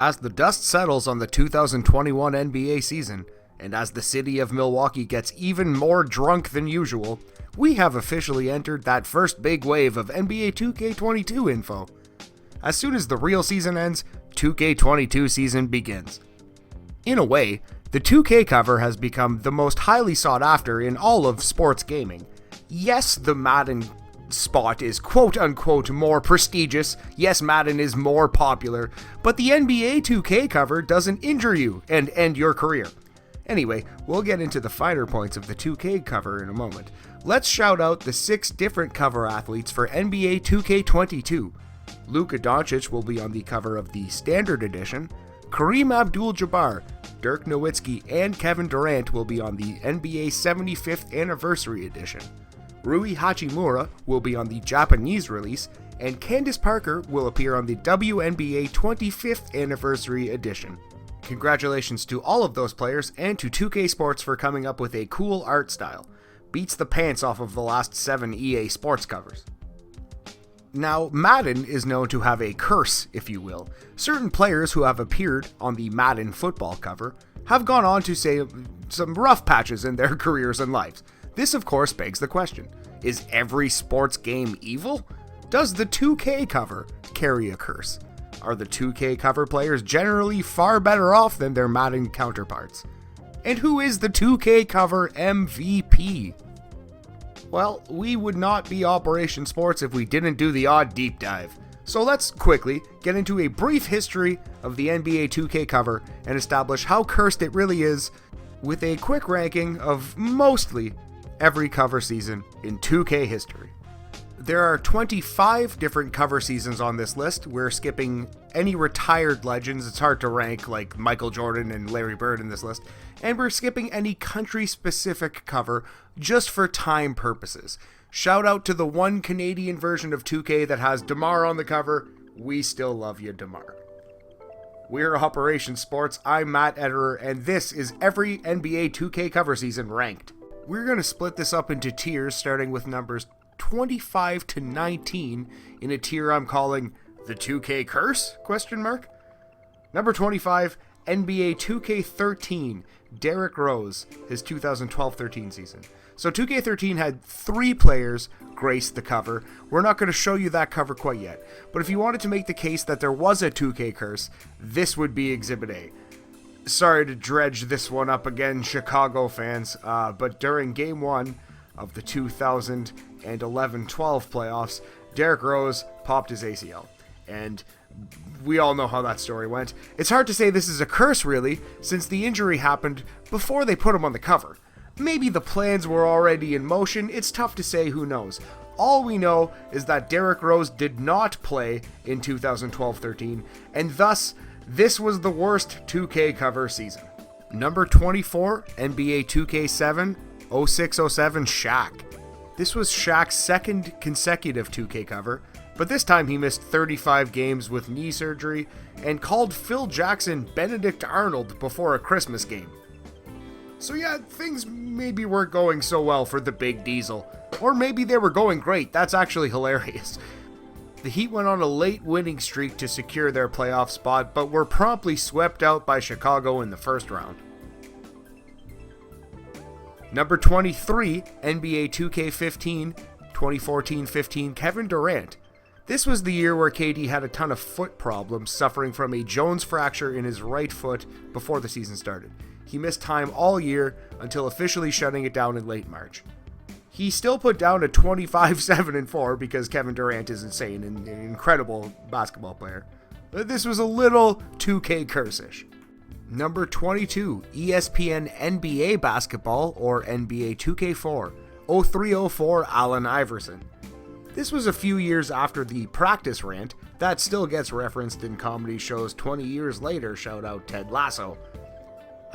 As the dust settles on the 2021 NBA season, and as the city of Milwaukee gets even more drunk than usual, we have officially entered that first big wave of NBA 2K22 info. As soon as the real season ends, 2K22 season begins. In a way, the 2K cover has become the most highly sought after in all of sports gaming. Yes, the Madden spot is quote-unquote more prestigious, yes, Madden is more popular, but the NBA 2K cover doesn't injure you and end your career. Anyway, we'll get into the finer points of the 2K cover in a moment. Let's shout out the 6 different cover athletes for NBA 2K22. Luka Doncic will be on the cover of the Standard Edition. Kareem Abdul-Jabbar, Dirk Nowitzki, and Kevin Durant will be on the NBA 75th Anniversary Edition. Rui Hachimura will be on the Japanese release, and Candace Parker will appear on the WNBA 25th Anniversary Edition. Congratulations to all of those players and to 2K Sports for coming up with a cool art style. Beats the pants off of the last 7 EA Sports covers. Now, Madden is known to have a curse, if you will. Certain players who have appeared on the Madden football cover have gone on to say some rough patches in their careers and lives. This, of course, begs the question, is every sports game evil? Does the 2K cover carry a curse? Are the 2K cover players generally far better off than their Madden counterparts? And who is the 2K cover MVP? Well, we would not be Operation Sports if we didn't do the odd deep dive. So let's quickly get into a brief history of the NBA 2K cover and establish how cursed it really is with a quick ranking of mostly every cover season in 2K history. There are 25 different cover seasons on this list. We're skipping any retired legends. It's hard to rank like Michael Jordan and Larry Bird in this list. And we're skipping any country-specific cover just for time purposes. Shout out to the one Canadian version of 2K that has DeMar on the cover. We still love you, DeMar. We're Operation Sports. I'm Matt Ederer, and this is every NBA 2K cover season ranked. We're going to split this up into tiers, starting with numbers 25 to 19 in a tier I'm calling the 2K Curse? Number 25, NBA 2K13, Derrick Rose, his 2012-13 season. So 2K13 had 3 players grace the cover. We're not going to show you that cover quite yet, but if you wanted to make the case that there was a 2K Curse, this would be Exhibit A. Sorry to dredge this one up again, Chicago fans, but during Game 1 of the 2011-12 playoffs, Derrick Rose popped his ACL, and we all know how that story went. It's hard to say this is a curse, really, since the injury happened before they put him on the cover. Maybe the plans were already in motion, it's tough to say, who knows. All we know is that Derrick Rose did not play in 2012-13, and thus, this was the worst 2K cover season. Number 24, NBA 2K7, 06-07 Shaq. This was Shaq's second consecutive 2K cover, but this time he missed 35 games with knee surgery and called Phil Jackson Benedict Arnold before a Christmas game. So yeah, things maybe weren't going so well for the Big Diesel. Or maybe they were going great, that's actually hilarious. The Heat went on a late winning streak to secure their playoff spot, but were promptly swept out by Chicago in the first round. Number 23, NBA 2K15, 2014-15 Kevin Durant. This was the year where KD had a ton of foot problems, suffering from a Jones fracture in his right foot before the season started. He missed time all year until officially shutting it down in late March. He still put down a 25-7-4 because Kevin Durant is insane and an incredible basketball player. But this was a little 2K curse-ish. Number 22, ESPN NBA Basketball, or NBA 2K4, 03-04 Allen Iverson. This was a few years after the practice rant that still gets referenced in comedy shows 20 years later, shout out Ted Lasso.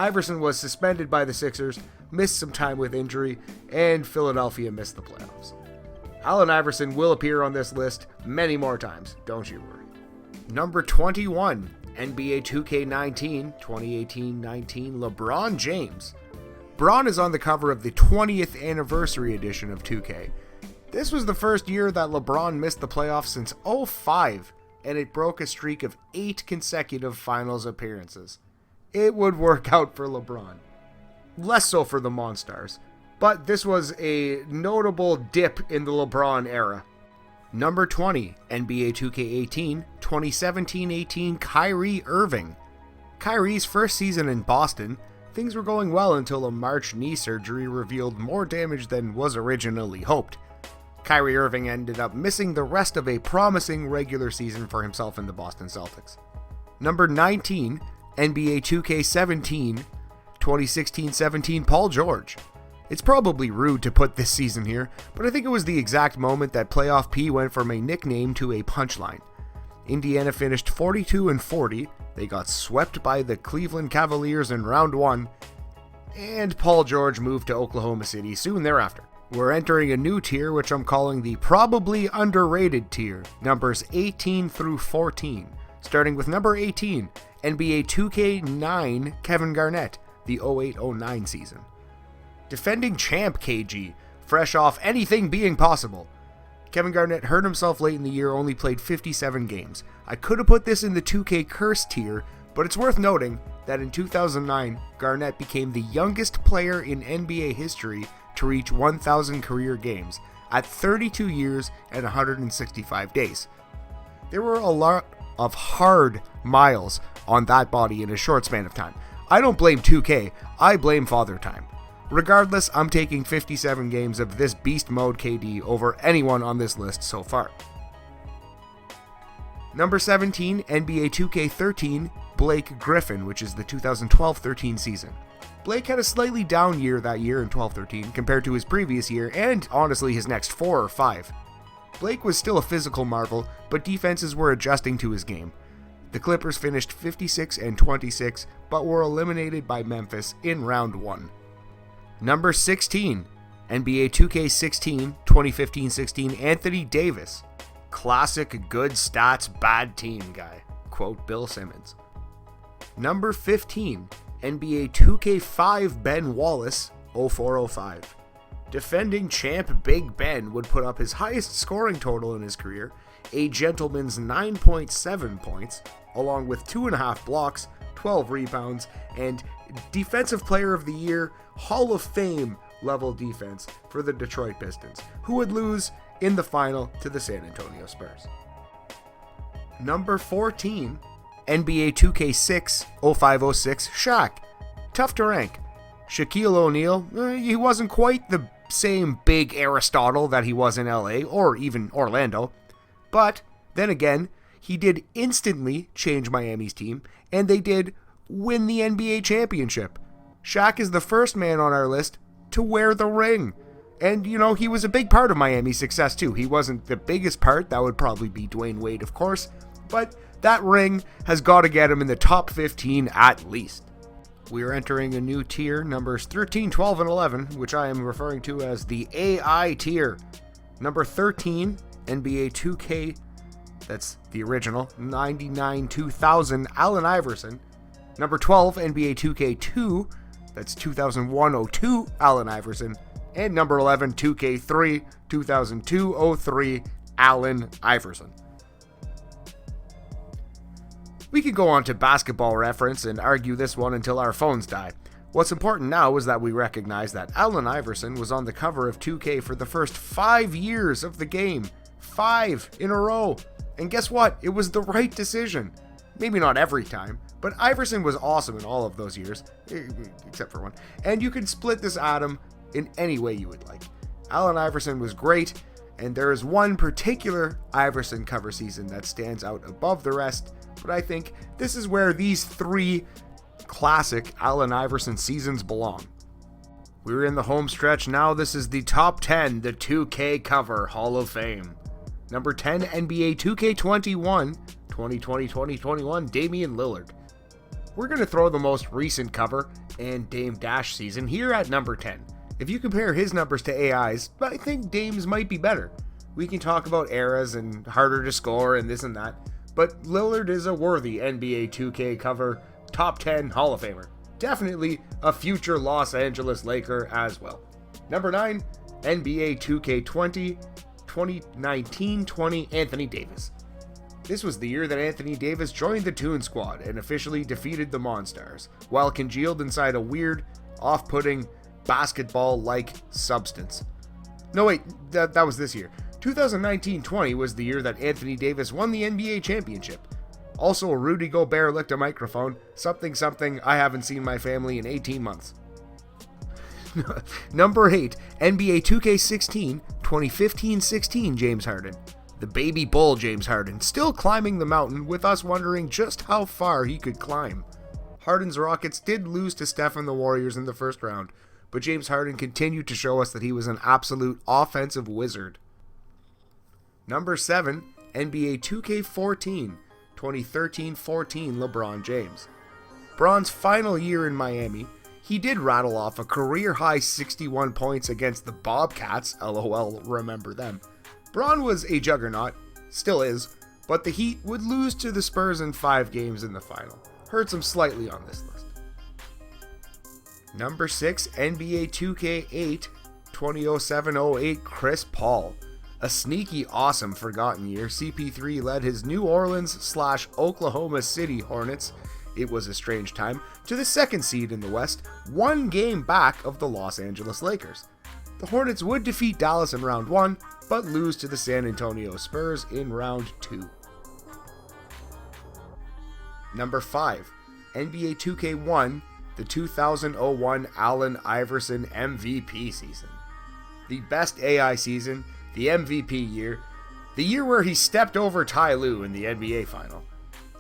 Iverson was suspended by the Sixers, missed some time with injury, and Philadelphia missed the playoffs. Allen Iverson will appear on this list many more times, don't you worry. Number 21, NBA 2K19, 2018-19 LeBron James. Bron is on the cover of the 20th anniversary edition of 2K. This was the first year that LeBron missed the playoffs since 2005, and it broke a streak of 8 consecutive finals appearances. It would work out for LeBron. Less so for the Monstars, but this was a notable dip in the LeBron era. Number 20, NBA 2K18, 2017-18 Kyrie Irving. Kyrie's first season in Boston, things were going well until a March knee surgery revealed more damage than was originally hoped. Kyrie Irving ended up missing the rest of a promising regular season for himself and the Boston Celtics. Number 19, NBA 2K17, 2016-17 Paul George. It's probably rude to put this season here, but I think it was the exact moment that Playoff P went from a nickname to a punchline. Indiana finished 42-40, they got swept by the Cleveland Cavaliers in round 1, and Paul George moved to Oklahoma City soon thereafter. We're entering a new tier, which I'm calling the probably underrated tier, numbers 18 through 14. Starting with number 18, NBA 2K9 Kevin Garnett, the 08-09 season. Defending champ KG, fresh off anything being possible. Kevin Garnett hurt himself late in the year, only played 57 games. I could have put this in the 2K curse tier, but it's worth noting that in 2009, Garnett became the youngest player in NBA history to reach 1,000 career games at 32 years and 165 days. There were a lot of hard miles on that body in a short span of time. I don't blame 2K, I blame Father Time. Regardless, I'm taking 57 games of this beast mode KD over anyone on this list so far. Number 17, NBA 2K13, Blake Griffin, which is the 2012-13 season. Blake had a slightly down year that year in 12-13 compared to his previous year and honestly his next 4 or 5. Blake was still a physical marvel, but defenses were adjusting to his game. The Clippers finished 56-26, but were eliminated by Memphis in round 1. Number 16, NBA 2K16, 2015-16 Anthony Davis. Classic good stats, bad team guy. Quote Bill Simmons. Number 15, NBA 2K5 Ben Wallace, 04-05. Defending champ Big Ben would put up his highest scoring total in his career, a gentleman's 9.7 points, along with 2.5 blocks, 12 rebounds, and Defensive Player of the Year, Hall of Fame level defense for the Detroit Pistons, who would lose in the final to the San Antonio Spurs. Number 14, NBA 2K6, 05-06 Shaq. Tough to rank. Shaquille O'Neal, he wasn't quite the same big Aristotle that he was in LA or even Orlando, but then again, he did instantly change Miami's team, and they did win the NBA championship. Shaq is the first man on our list to wear the ring. And, he was a big part of Miami's success too. He wasn't the biggest part, that would probably be Dwayne Wade, of course, but that ring has got to get him in the top 15 at least. We are entering a new tier, numbers 13, 12, and 11, which I am referring to as the AI tier. Number 13, NBA 2K, that's the original, 99-2000, Allen Iverson. Number 12, NBA 2K2, that's 2001-02, Allen Iverson. And number 11, 2K3, 2002-03, Allen Iverson. We could go on to Basketball Reference and argue this one until our phones die. What's important now is that we recognize that Allen Iverson was on the cover of 2K for the first 5 years of the game. 5 in a row. And guess what? It was the right decision. Maybe not every time, but Iverson was awesome in all of those years, except for one. And you can split this atom in any way you would like. Allen Iverson was great, and there is one particular Iverson cover season that stands out above the rest, but I think this is where these 3 classic Allen Iverson seasons belong. We're in the home stretch now. This is the top 10, the 2K cover Hall of Fame. Number 10, NBA 2K21, 2020-2021, Damian Lillard. We're going to throw the most recent cover and Dame Dash season here at number 10. If you compare his numbers to AI's, I think Dame's might be better. We can talk about eras and harder to score and this and that, but Lillard is a worthy NBA 2K cover top 10 Hall of Famer. Definitely a future Los Angeles Laker as well. Number 9, NBA 2K20, 2019-20 Anthony Davis. This was the year that Anthony Davis joined the Toon Squad and officially defeated the Monstars, while congealed inside a weird, off-putting, basketball-like substance. No wait, that was this year. 2019-20 was the year that Anthony Davis won the NBA championship. Also, Rudy Gobert licked a microphone, something I haven't seen my family in 18 months. Number 8, NBA 2K16, 2015-16 James Harden. The baby bull James Harden, still climbing the mountain with us wondering just how far he could climb. Harden's Rockets did lose to Steph and the Warriors in the first round, but James Harden continued to show us that he was an absolute offensive wizard. Number 7, NBA 2K14, 2013-14 LeBron James. Bron's final year in Miami, he did rattle off a career-high 61 points against the Bobcats, lol, remember them. Bron was a juggernaut, still is, but the Heat would lose to the Spurs in 5 games in the final. Hurts him slightly on this list. Number 6, NBA 2K8, 2007-08 Chris Paul. A sneaky, awesome, forgotten year, CP3 led his New Orleans/Oklahoma City Hornets, it was a strange time, to the 2nd seed in the West, 1 game back of the Los Angeles Lakers. The Hornets would defeat Dallas in round 1, but lose to the San Antonio Spurs in round 2. Number 5, NBA 2K1, the 2001 Allen Iverson MVP season. The best AI season, the MVP year, the year where he stepped over Ty Lue in the NBA final.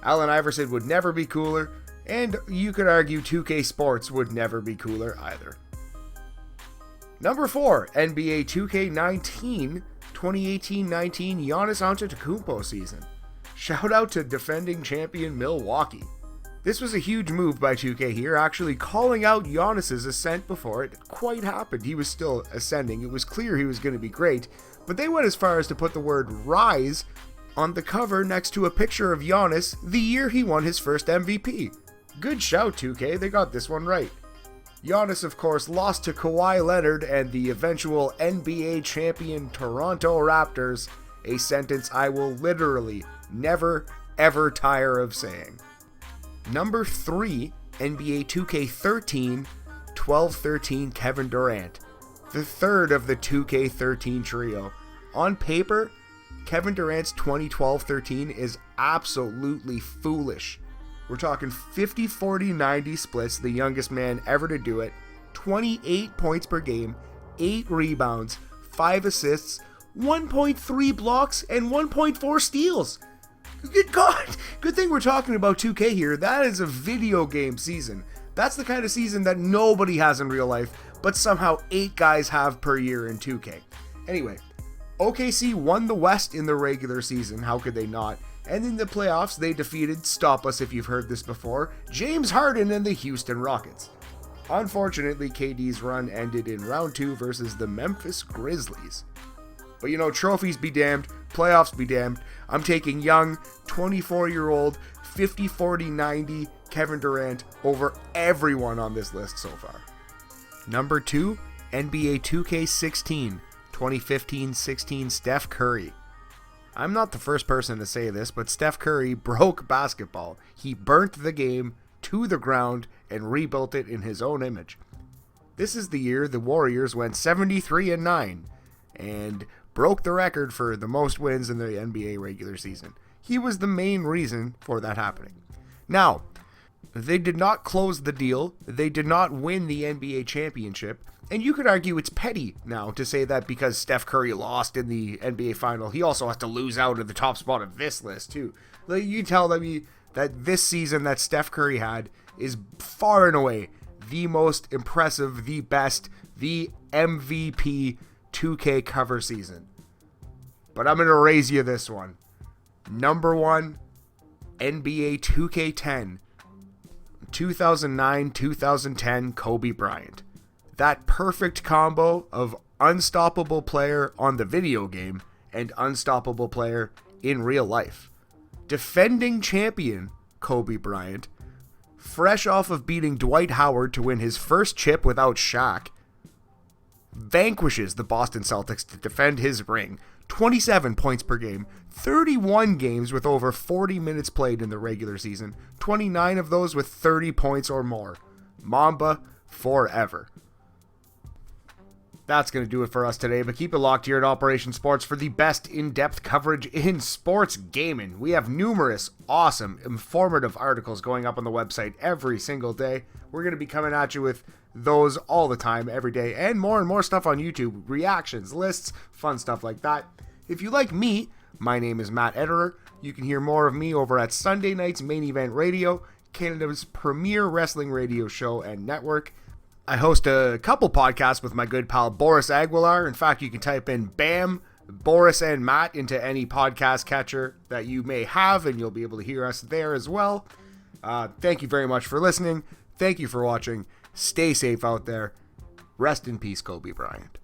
Allen Iverson would never be cooler, and you could argue 2K Sports would never be cooler either. Number 4, NBA 2K19, 2018-19 Giannis Antetokounmpo season. Shout out to defending champion Milwaukee. This was a huge move by 2K here, actually calling out Giannis's ascent before it quite happened. He was still ascending, it was clear he was going to be great, but they went as far as to put the word rise on the cover next to a picture of Giannis the year he won his first MVP. Good shout, 2K, they got this one right. Giannis, of course, lost to Kawhi Leonard and the eventual NBA champion Toronto Raptors, a sentence I will literally never, ever tire of saying. Number 3, NBA 2K13, 12-13 Kevin Durant, the third of the 2K13 trio. On paper, Kevin Durant's 2012-13 is absolutely foolish. We're talking 50, 40, 90 splits, the youngest man ever to do it, 28 points per game, 8 rebounds, 5 assists, 1.3 blocks, and 1.4 steals. Good God! Good thing we're talking about 2K here. That is a video game season. That's the kind of season that nobody has in real life, but somehow 8 guys have per year in 2K. Anyway, OKC won the West in the regular season, how could they not? And in the playoffs, they defeated, stop us if you've heard this before, James Harden and the Houston Rockets. Unfortunately, KD's run ended in round 2 versus the Memphis Grizzlies. But you know, trophies be damned, playoffs be damned. I'm taking young, 24-year-old, 50, 40, 90 Kevin Durant over everyone on this list so far. Number 2, NBA 2K16, 2015-16 Steph Curry. I'm not the first person to say this, but Steph Curry broke basketball. He burnt the game to the ground and rebuilt it in his own image. This is the year the Warriors went 73-9 and broke the record for the most wins in the NBA regular season. He was the main reason for that happening. Now, they did not close the deal. They did not win the NBA championship. And you could argue it's petty now to say that because Steph Curry lost in the NBA final, he also has to lose out at the top spot of this list too. Like, you tell me that this season that Steph Curry had is far and away the most impressive, the best, the MVP 2K cover season. But I'm going to raise you this one. Number 1, NBA 2K10, 2009-2010 Kobe Bryant. That perfect combo of unstoppable player on the video game and unstoppable player in real life. Defending champion Kobe Bryant, fresh off of beating Dwight Howard to win his first chip without Shaq, vanquishes the Boston Celtics to defend his ring, 27 points per game, 31 games with over 40 minutes played in the regular season, 29 of those with 30 points or more. Mamba forever. That's going to do it for us today, but keep it locked here at Operation Sports for the best in-depth coverage in sports gaming. We have numerous awesome, informative articles going up on the website every single day. We're going to be coming at you with those all the time, every day, and more stuff on YouTube, reactions, lists, fun stuff like that. If you like me, my name is Matt Ederer. You can hear more of me over at Sunday Night's Main Event Radio, Canada's premier wrestling radio show and network. I host a couple podcasts with my good pal Boris Aguilar. In fact, you can type in BAM, Boris and Matt into any podcast catcher that you may have, and you'll be able to hear us there as well. Thank you very much for listening. Thank you for watching. Stay safe out there. Rest in peace, Kobe Bryant.